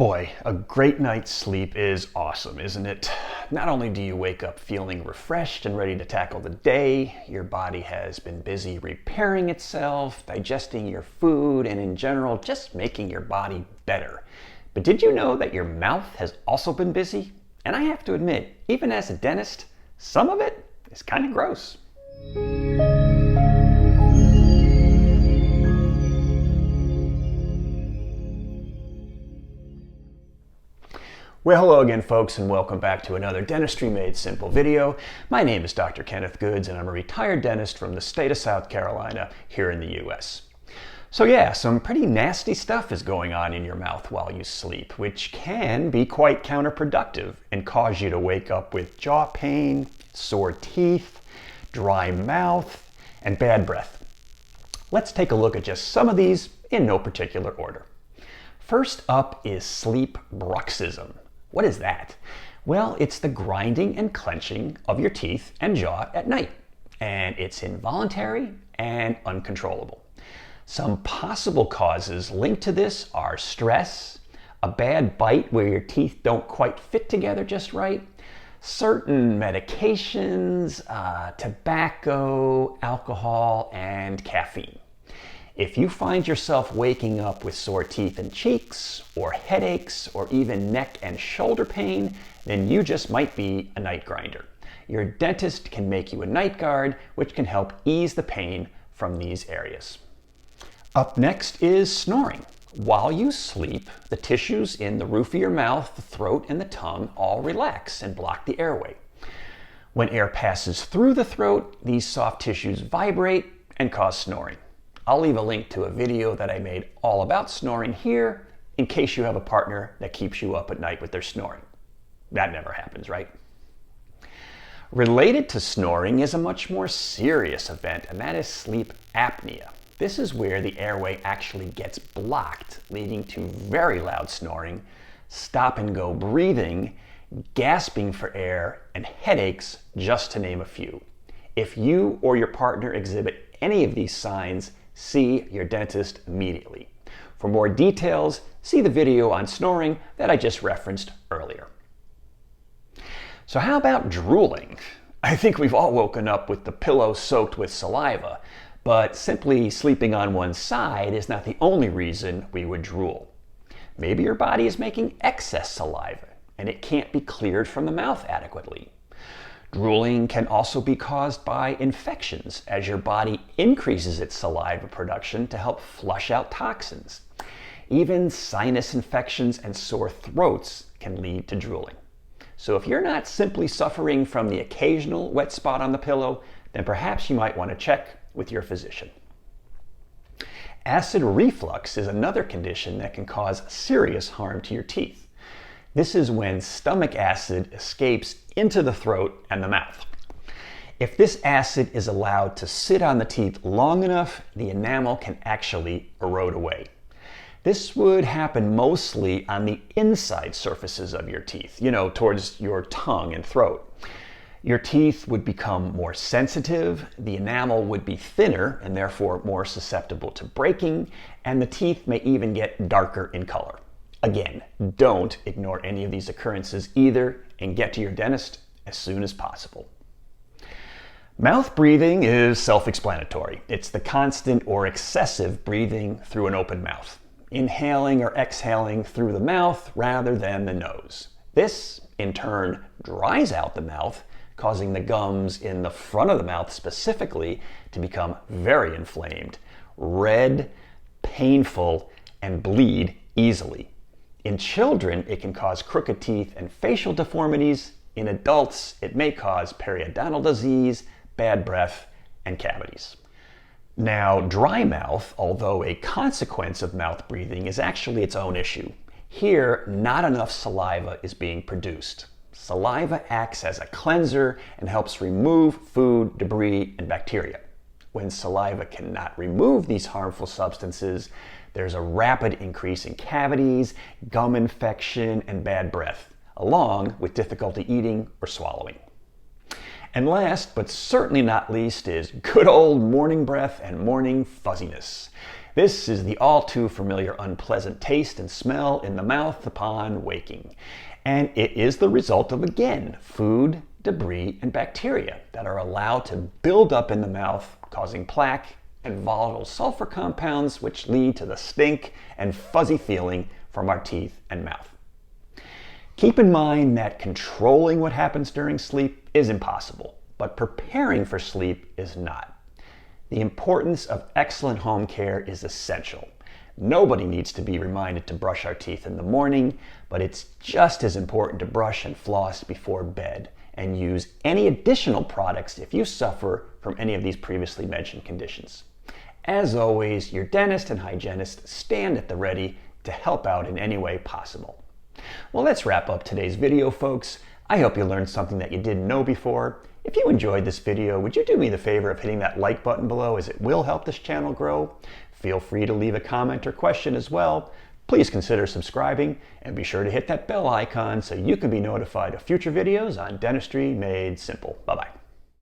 Boy, a great night's sleep is awesome, isn't it? Not only do you wake up feeling refreshed and ready to tackle the day, your body has been busy repairing itself, digesting your food, and in general, just making your body better. But did you know that your mouth has also been busy? And I have to admit, even as a dentist, some of it is kind of gross. Well, hello again, folks, and welcome back to another Dentistry Made Simple video. My name is Dr. Kenneth Goods, and I'm a retired dentist from the state of South Carolina here in the US. So yeah, some pretty nasty stuff is going on in your mouth while you sleep, which can be quite counterproductive and cause you to wake up with jaw pain, sore teeth, dry mouth, and bad breath. Let's take a look at just some of these in no particular order. First up is sleep bruxism. What is that? Well, it's the grinding and clenching of your teeth and jaw at night, and it's involuntary and uncontrollable. Some possible causes linked to this are stress, a bad bite where your teeth don't quite fit together just right, certain medications, tobacco, alcohol, and caffeine. If you find yourself waking up with sore teeth and cheeks, or headaches, or even neck and shoulder pain, then you just might be a night grinder. Your dentist can make you a night guard, which can help ease the pain from these areas. Up next is snoring. While you sleep, the tissues in the roof of your mouth, the throat, and the tongue all relax and block the airway. When air passes through the throat, these soft tissues vibrate and cause snoring. I'll leave a link to a video that I made all about snoring here in case you have a partner that keeps you up at night with their snoring. That never happens, right? Related to snoring is a much more serious event, and that is sleep apnea. This is where the airway actually gets blocked, leading to very loud snoring, stop-and-go breathing, gasping for air, and headaches, just to name a few. If you or your partner exhibit any of these signs, see your dentist immediately. For more details, see the video on snoring that I just referenced earlier. So how about drooling? I think we've all woken up with the pillow soaked with saliva, but simply sleeping on one side is not the only reason we would drool. Maybe your body is making excess saliva and it can't be cleared from the mouth adequately. Drooling can also be caused by infections as your body increases its saliva production to help flush out toxins. Even sinus infections and sore throats can lead to drooling. So if you're not simply suffering from the occasional wet spot on the pillow, then perhaps you might want to check with your physician. Acid reflux is another condition that can cause serious harm to your teeth. This is when stomach acid escapes into the throat and the mouth. If this acid is allowed to sit on the teeth long enough, the enamel can actually erode away. This would happen mostly on the inside surfaces of your teeth, towards your tongue and throat. Your teeth would become more sensitive, the enamel would be thinner and therefore more susceptible to breaking, and the teeth may even get darker in color. Again, don't ignore any of these occurrences either, and get to your dentist as soon as possible. Mouth breathing is self-explanatory. It's the constant or excessive breathing through an open mouth, inhaling or exhaling through the mouth rather than the nose. This, in turn, dries out the mouth, causing the gums in the front of the mouth specifically to become very inflamed, red, painful, and bleed easily. In children, it can cause crooked teeth and facial deformities. In adults, it may cause periodontal disease, bad breath, and cavities. Now, dry mouth, although a consequence of mouth breathing, is actually its own issue. Here, not enough saliva is being produced. Saliva acts as a cleanser and helps remove food, debris, and bacteria. When saliva cannot remove these harmful substances, there's a rapid increase in cavities, gum infection, and bad breath, along with difficulty eating or swallowing. And last, but certainly not least, is good old morning breath and morning fuzziness. This is the all too familiar unpleasant taste and smell in the mouth upon waking. And it is the result of, again, food, debris, and bacteria that are allowed to build up in the mouth, causing plaque and volatile sulfur compounds, which lead to the stink and fuzzy feeling from our teeth and mouth. Keep in mind that controlling what happens during sleep is impossible, but preparing for sleep is not. The importance of excellent home care is essential. Nobody needs to be reminded to brush our teeth in the morning, but it's just as important to brush and floss before bed and use any additional products if you suffer from any of these previously mentioned conditions. As always, your dentist and hygienist stand at the ready to help out in any way possible. Well, let's wrap up today's video, folks. I hope you learned something that you didn't know before. If you enjoyed this video, would you do me the favor of hitting that like button below, as it will help this channel grow? Feel free to leave a comment or question as well. Please consider subscribing and be sure to hit that bell icon so you can be notified of future videos on dentistry made simple. Bye-bye.